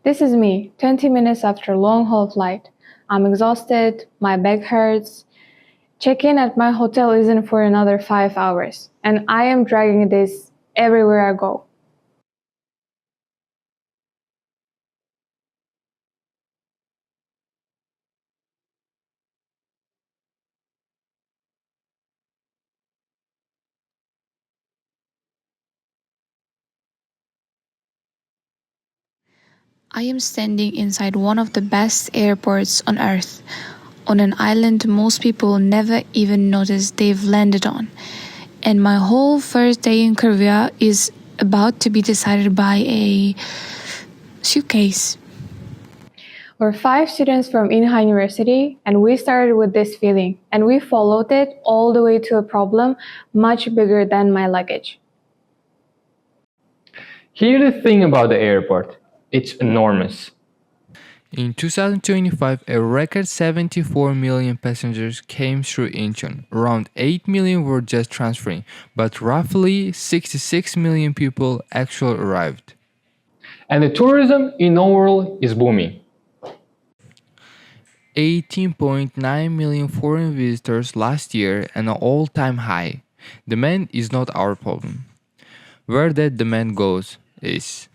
This is me, 20 minutes after a long-haul flight. I'm exhausted, my back hurts. Check-in at my hotel isn't for another 5 hours, and I am dragging this everywhere I go. I am standing inside one of the best airports on earth, on an island most people never even notice they've landed on. And my whole first day in Korea is about to be decided by a suitcase. We're 5 students from Inha University, and we started with this feeling, and we followed it all the way to a problem much bigger than my luggage. Here's the thing about the airport. It's enormous. In 2025, a record 74 million passengers came through Incheon. Around 8 million were just transferring, but roughly 66 million people actually arrived. And the tourism in overall is booming. 18.9 million foreign visitors last year, an all-time high. Demand is not our problem. Where that demand goes is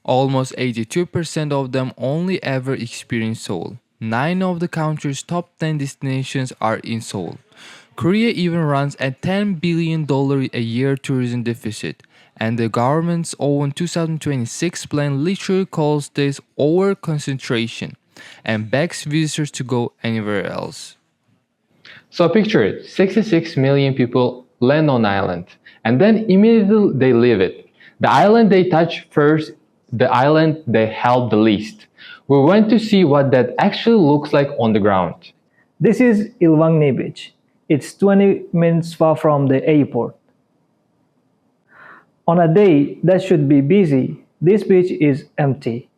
almost 82% of them only ever experience Seoul. 9 of the country's top 10 destinations are in Seoul. Korea even runs a $10 billion a year tourism deficit, and the government's own 2026 plan literally calls this over-concentration and begs visitors to go anywhere else. So picture it, 66 million people land on island, and then immediately they leave it. The island they touch first, the island they help the least. We went to see what that actually looks like on the ground. This is Ilwangni Beach. It's 20 minutes far from the airport. On a day that should be busy, this beach is empty.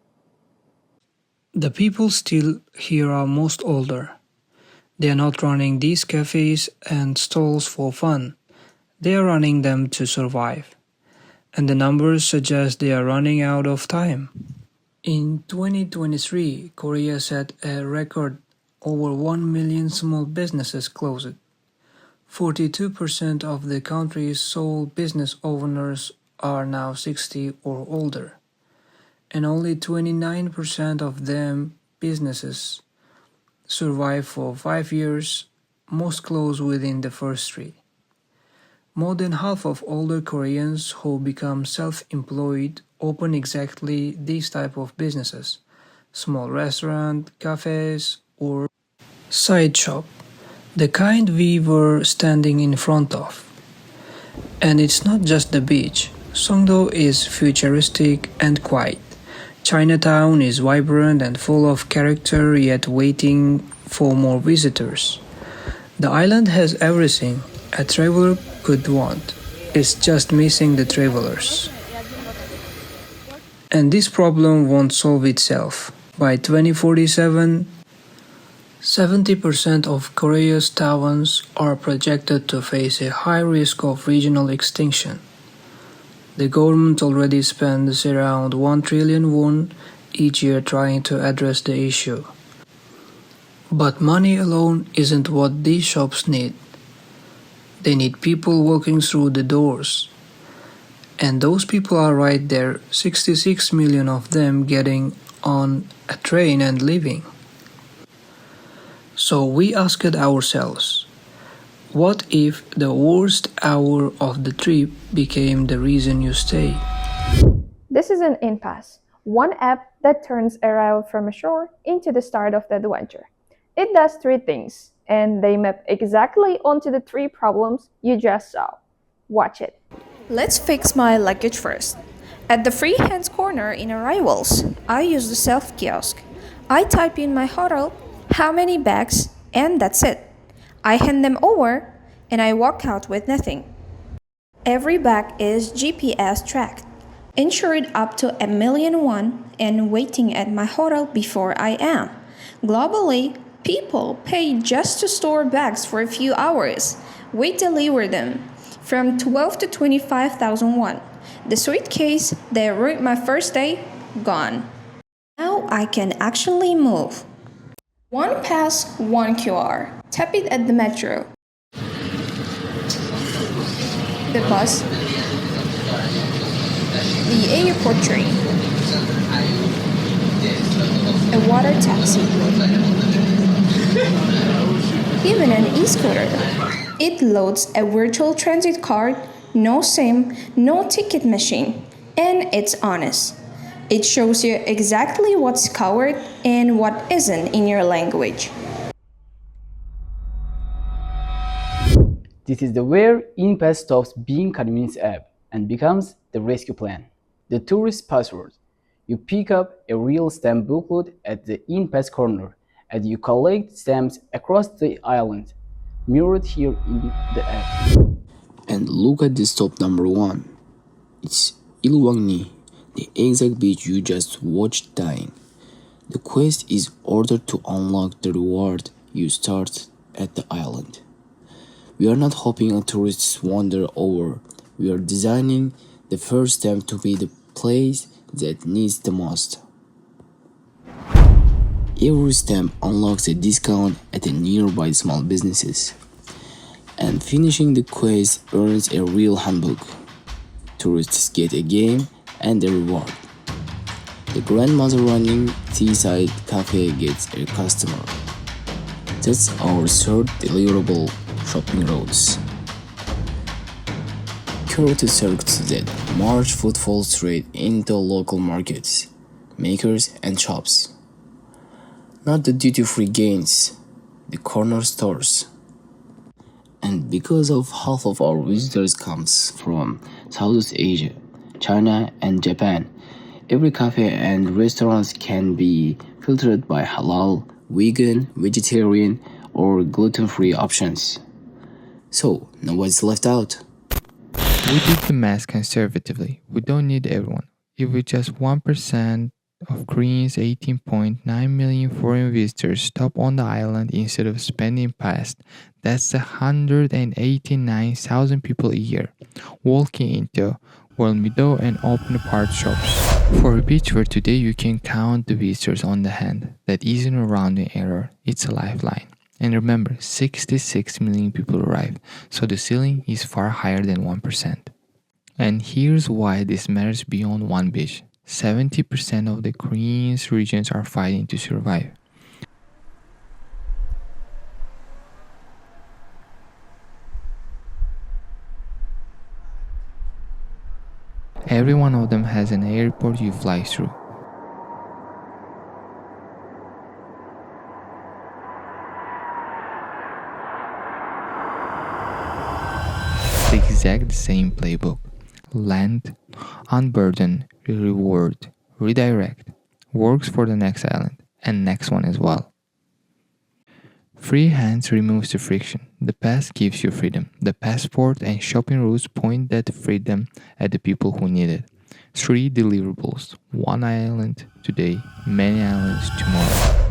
The people still here are most older. They are not running these cafes and stalls for fun. They are running them to survive. And the numbers suggest they are running out of time. In 2023, Korea set a record over 1 million small businesses closed. 42% of the country's sole business owners are now 60 or older, and only 29% of them businesses survive for 5 years, most close within the first 3. More than half of older Koreans who become self-employed open exactly these type of businesses: small restaurant, cafes, or side shop, the kind we were standing in front of. And it's not just the beach. Songdo is futuristic and quiet. Chinatown is vibrant and full of character, yet waiting for more visitors. The island has everything a traveler could want. It's just missing the travelers. And this problem won't solve itself. By 2047, 70% of Korea's towns are projected to face a high risk of regional extinction. The government already spends around 1 trillion won each year trying to address the issue. But money alone isn't what these shops need. They need people walking through the doors. And those people are right there, 66 million of them getting on a train and leaving. So we asked ourselves, what if the worst hour of the trip became the reason you stay? This is an impasse, one app that turns arrival from a shore into the start of the adventure. It does 3 things, and they map exactly onto the 3 problems you just saw. Watch it. Let's fix my luggage first. At the free hands corner in arrivals, I use the self-kiosk. I type in my hotel, how many bags, and that's it. I hand them over, and I walk out with nothing. Every bag is GPS tracked, insured up to 1 million won, and waiting at my hotel before I am. Globally, people pay just to store bags for a few hours. We deliver them from 12 to 25,000 won. The suitcase that ruined my first day, gone. I can actually move. One pass, one QR. Tap it at the metro, the bus, the airport train, a water taxi, even an e-scooter. It loads a virtual transit card, no SIM, no ticket machine, and it's honest. It shows you exactly what's covered and what isn't in your language. This is the where InPass stops being convenience app and becomes the rescue plan. The tourist password. You pick up a real stamp booklet at the InPass corner and you collect stamps across the island, mirrored here in the app. And look at the stop number 1. It's Ilwangni, the exact beach you just watched dying. The quest is ordered to unlock the reward you start at the island. We are not hoping a tourists wander over. We are designing the first stamp to be the place that needs the most. Every stamp unlocks a discount at a nearby small businesses. And finishing the quest earns a real handbook. Tourists get a game and a reward. The grandmother running Teesside Cafe gets a customer. That's our third deliverable, shopping roads. Curated circuits that march footfall straight into local markets, makers and shops. Not the duty-free gains, the corner stores. And because of half of our visitors comes from Southeast Asia, China and Japan, every cafe and restaurants can be filtered by halal, vegan, vegetarian or gluten-free options. So, nobody's left out. We did the math conservatively. We don't need everyone. If with just 1% of Koreans' 18.9 million foreign visitors stop on the island instead of spending past, that's 189,000 people a year walking into World Meadow and open part shops. For a beach where today you can count the visitors on the hand, that isn't a rounding error, it's a lifeline. And remember, 66 million people arrive, so the ceiling is far higher than 1%. And here's why this matters beyond one beach. 70% of the Korean's regions are fighting to survive. Every one of them has an airport you fly through. The exact same playbook. Land, unburden, reward, redirect. Works for the next island and next one as well. Free hands removes the friction. The pass gives you freedom. The passport and shopping routes point that freedom at the people who need it. 3 deliverables. One island today, many islands tomorrow.